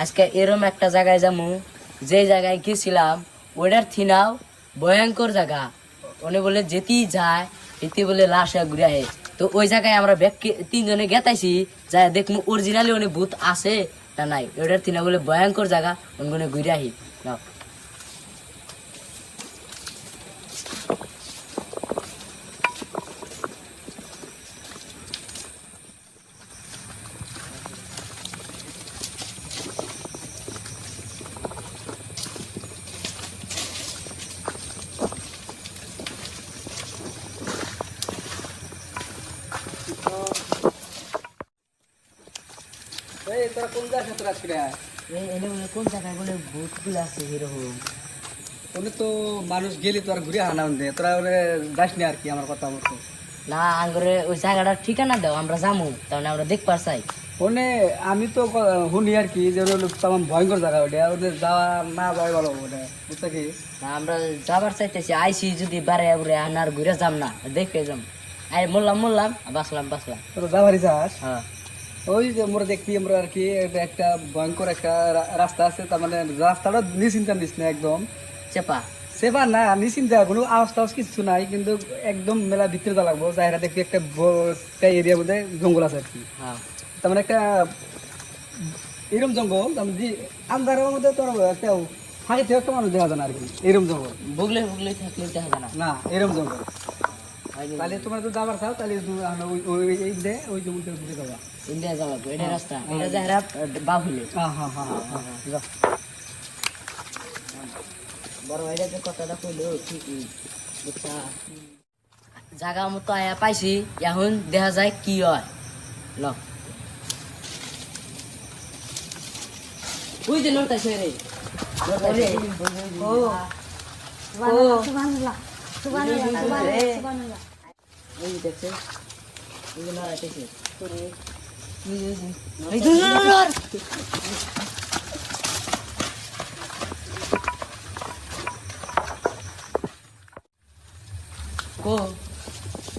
আজকে এরম একটা জায়গায় যাবো যে জায়গায় গেছিলাম ওটার থিনাও ভয়ঙ্কর জায়গা। উনি বলে যেতেই যায় এতে বলে লাশ ঘুরে আহে। তো ওই জায়গায় আমরা ব্যক্তি 3 জনে গেতাইছি যাই দেখবো অরিজিনালি উনি ভূত আছে না নাই। ওটার থিনা বলে ভয়ঙ্কর জায়গা উনি ঘুরে আহি নাও। তোরা কোন জায়গায় তোরা আজকে এনে বলে কোন জায়গায় বলে ভূত গুলো আছে এরকম। ওনে তো মানুষ গেলি তো আর ঘুরে হানা দে তোরা ওরে যাস নি আর কি আমার কথা মতো না আঙ্গরে ওই জায়গাটার ঠিকানা দাও আমরা যাবো তাহলে আমরা দেখ পারছাই। ওনে আমি তো শুনি আর কি যে তেমন ভয়ঙ্কর জায়গা ওটা ওদের যাওয়া না যাওয়াই ভালো ওটা বুঝতে কি না আমরা যাবার চাইতেছি আইসি যদি বারে বারে আর ঘুরে যাম না দেখে যাম। আই মরলাম বাঁচলাম তোরা যাবারই যাস হ্যাঁ। ওই যে আমরা দেখি আমরা আর কি একটা ভয়ঙ্কর একটা রাস্তা আছে তার মানে রাস্তাটা নিশ্চিন্তা নিস না একদম চেপা সেবার না নিশ্চিন্তা কোনো আওয়াজ টাওয়াজ কিছু নাই কিন্তু একদম মেলা ভিতরে যা লাগবো জায়গা দেখবি একটা এরিয়ার মধ্যে জঙ্গল আছে আর কি। হ্যাঁ তার মানে একটা এরম জঙ্গল তার মানে আন্ধারের মধ্যে তোর একটা ফাঁকি থেকে একটা মানুষ দেখা যায় না আর কি এরম জঙ্গল বুগলে থাকলে দেখা যায় না। না এরম জঙ্গল তাহলে তোমার তো যাবার চাও তাহলে ওই জঙ্গলটা ঘুরে যাবা ইন্ডিয়া যাবো এটা রাস্তা এটা যারা বাহুলে হ্যাঁ হ্যাঁ হ্যাঁ হ্যাঁ যা বড় ভাইরা যে কথাটা কইলো ঠিকই বুঝছা। জায়গা মতো আয়া পাইছি এখন দেখা যায় কি হয় ল ওই যে নড়তাছে রে ও সুবহানাল্লাহ সুবহানাল্লাহ ওই দেখছে ওই যে নড়াইতেছে কো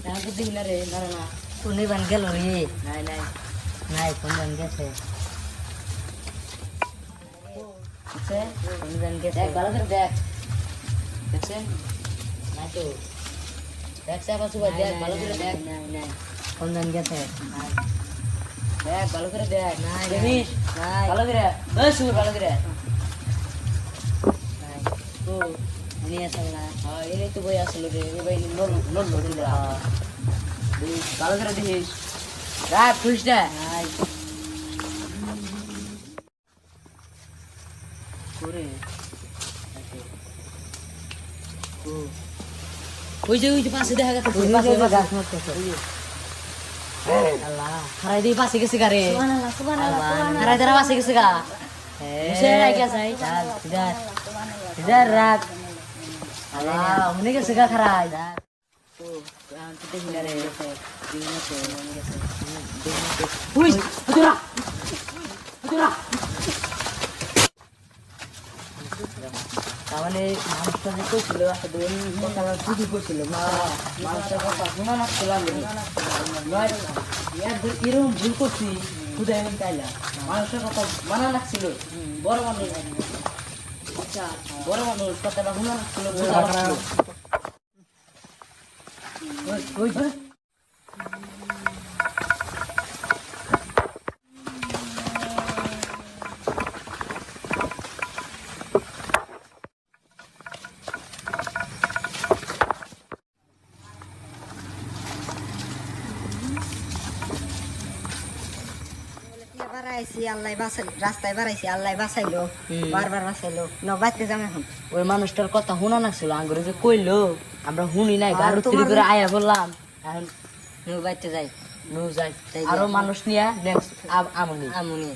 నాకు దిగినారే నాన్న కొన్ని వన్గలు నాయ్ నాయ్ నాయ్ కొన్ని వన్గేసే সে కొన్ని వన్గేసే দেখ ভালো করে দেখ দেখছেন না তো দেখছে পাশে দেখ ভালো করে দেখ নাইদেখ দেখিস ভালো করে সুর ভালো করে নাই ও নিয়ে আসল না হ্যাঁ এই তো বই আসলো রে এই ভাই নোট দিলা ভালো করে দেখিস রাখ খুশটা করে ওই যে পাশে দেখা গেছে গাছ মরতেছে আল্লাহ খারাই দিয়ে পাশে গেছে গা রে সুবহানাল্লাহ সুবহানাল্লাহ খারাই দ্বারা পাশে গেছে গা রাখ আল্লাহ মনে গেছে গা খারাই তাহলে মানুষটা যে করছিল ছুটি করছিল মানুষটার কথা শোনা নাচ্ছিলাম এরকম ভুল করছি খুদা এমন তাইলা মানুষের কথা মানা লাগছিল বড় মানুষ আচ্ছা বড় মানুষ কথাটা শোনা লাগছিল রাস্তায় বাড়াইছি আল্লাহ বাঁচাইলো বারবার বাঁচাইলো বাড়তে যাম এখন ওই মানুষটার কথা শোনা লাগছিল আঙ্গুরে যে কইলো আমরা শুনি নাই গাড়ি তৈরি করে আয়া বললাম এখন বাইতে যাই যাই আরো মানুষ নিয়ে নেক্সট আমনি আমুনি